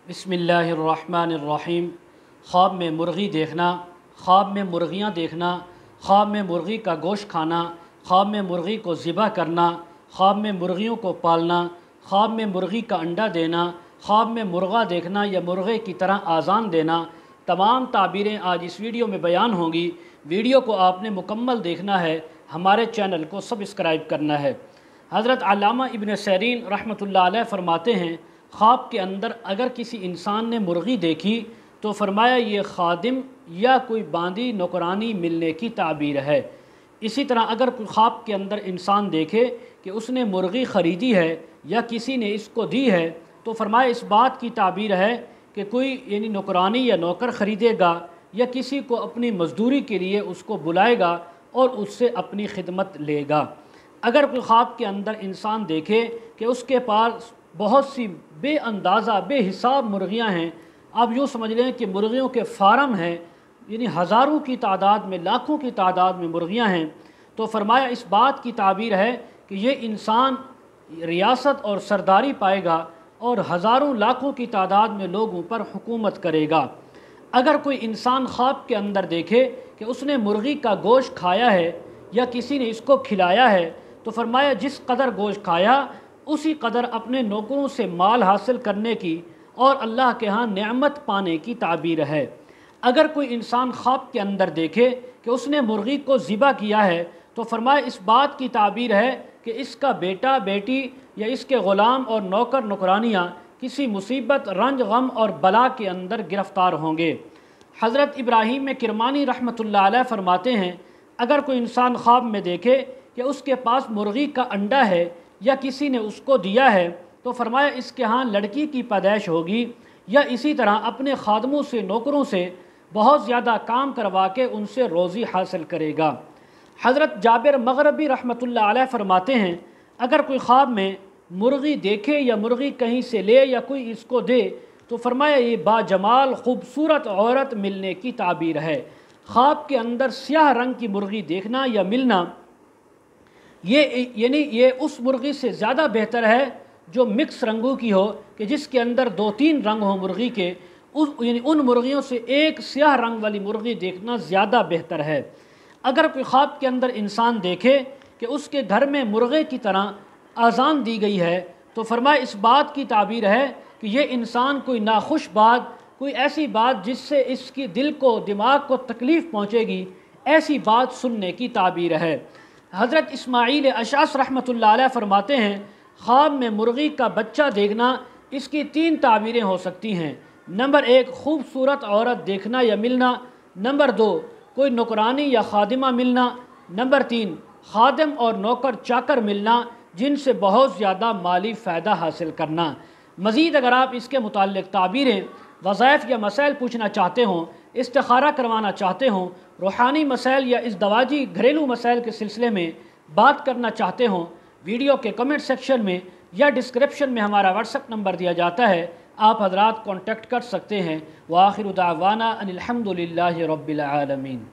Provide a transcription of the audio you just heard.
बिस्मिल्लाहिर्रहमानिर्रहीम। ख्वाब में मुर्गी देखना, ख्वाब में मुर्गियाँ देखना, ख्वाब में मुर्गी का गोश्त खाना, ख्वाब में मुर्गी को ज़िबह करना, ख्वाब में मुर्गियों को पालना, ख्वाब में मुर्गी का अंडा देना, ख्वाब में मुर्गा देखना या मुर्गे की तरह आज़ान देना, तमाम ताबीरें आज इस वीडियो में बयान होंगी। वीडियो को आपने मुकम्मल देखना है, हमारे चैनल को सब्सक्राइब करना है। हज़रत अल्लामा इब्न सीरीन रहमतुल्लाह अलैह फरमाते हैं, ख्वाब के अंदर अगर किसी इंसान ने मुर्गी देखी तो फरमाया ये खादिम या कोई बांदी नौकरानी मिलने की ताबीर है। इसी तरह अगर कोई ख्वाब के अंदर इंसान देखे कि उसने मुर्गी ख़रीदी है या किसी ने इसको दी है तो फरमाया इस बात की ताबीर है कि कोई यानी नौकरानी या नौकर ख़रीदेगा या किसी को अपनी मज़दूरी के लिए उसको बुलाएगा और उससे अपनी खिदमत लेगा। अगर कोई ख्वाब के अंदर इंसान देखे कि उसके पास बहुत सी बेअंदाज़ा बेहिसाब मुर्गियाँ हैं, आप यूँ समझ लें कि मुर्गियों के फार्म हैं, यानी हज़ारों की तादाद में लाखों की तादाद में मुर्गियाँ हैं, तो फरमाया इस बात की ताबीर है कि ये इंसान रियासत और सरदारी पाएगा और हज़ारों लाखों की तादाद में लोगों पर हुकूमत करेगा। अगर कोई इंसान ख्वाब के अंदर देखे कि उसने मुर्गी का गोश्त खाया है या किसी ने इसको खिलाया है तो फरमाया जिस कदर गोश्त खाया उसी कदर अपने नौकरों से माल हासिल करने की और अल्लाह के यहाँ नेमत पाने की ताबीर है। अगर कोई इंसान ख्वाब के अंदर देखे कि उसने मुर्गी को ज़िबा किया है तो फरमाया इस बात की ताबीर है कि इसका बेटा बेटी या इसके ग़ुलाम और नौकर नौकरानियाँ किसी मुसीबत रंज गम और बला के अंदर गिरफ़्तार होंगे। हज़रत इब्राहीम किरमानी रहमतुल्लाह अलैह फरमाते हैं, अगर कोई इंसान ख्वाब में देखे कि उसके पास मुर्गी का अंडा है या किसी ने उसको दिया है तो फरमाया इसके यहाँ लड़की की पैदाइश होगी या इसी तरह अपने खादमों से नौकरों से बहुत ज़्यादा काम करवा के उनसे रोज़ी हासिल करेगा। हज़रत जाबिर मग़रबी रहमतुल्लाह अलैह फरमाते हैं, अगर कोई ख्वाब में मुर्गी देखे या मुर्गी कहीं से ले या कोई इसको दे तो फरमाया ये बाजमाल ख़ूबसूरत औरत मिलने की ताबीर है। ख्वाब के अंदर स्याह रंग की मुर्गी देखना या मिलना ये उस मुर्गी से ज़्यादा बेहतर है जो मिक्स रंगों की हो, कि जिसके अंदर 2-3 रंग हो मुर्गी के, उन मुर्गियों से एक स्याह रंग वाली मुर्गी देखना ज़्यादा बेहतर है। अगर कोई ख्वाब के अंदर इंसान देखे कि उसके घर में मुर्गे की तरह आज़ान दी गई है तो फरमाया इस बात की ताबीर है कि ये इंसान कोई नाखुश बात, कोई ऐसी बात जिससे इसकी दिल को दिमाग को तकलीफ़ पहुँचेगी, ऐसी बात सुनने की ताबीर है। हज़रत इस्माईल अशास रहमतुल्लाह अलैह फरमाते हैं, ख्वाब में मुर्गी का बच्चा देखना इसकी 3 ताबीरें हो सकती हैं। नंबर 1 खूबसूरत औरत देखना या मिलना, नंबर 2 कोई नौकरानी या खादिमा मिलना, नंबर 3 खादिम और नौकर चाकर मिलना जिनसे बहुत ज़्यादा माली फ़ायदा हासिल करना। मज़ीद अगर आप इसके मुताल्लिक़ ताबीरें, वज़ाइफ या मसाइल पूछना चाहते हों, इस्तिखारा करवाना चाहते हों, रूहानी मसाइल या इस दवाजी घरेलू मसाइल के सिलसिले में बात करना चाहते हों, वीडियो के कमेंट सेक्शन में या डिस्क्रिप्शन में हमारा व्हाट्सएप नंबर दिया जाता है, आप हज़रात कॉन्टेक्ट कर सकते हैं। व आखिर दावाना अनिल हम्दुलिल्लाहि रब्बिल आलमीन।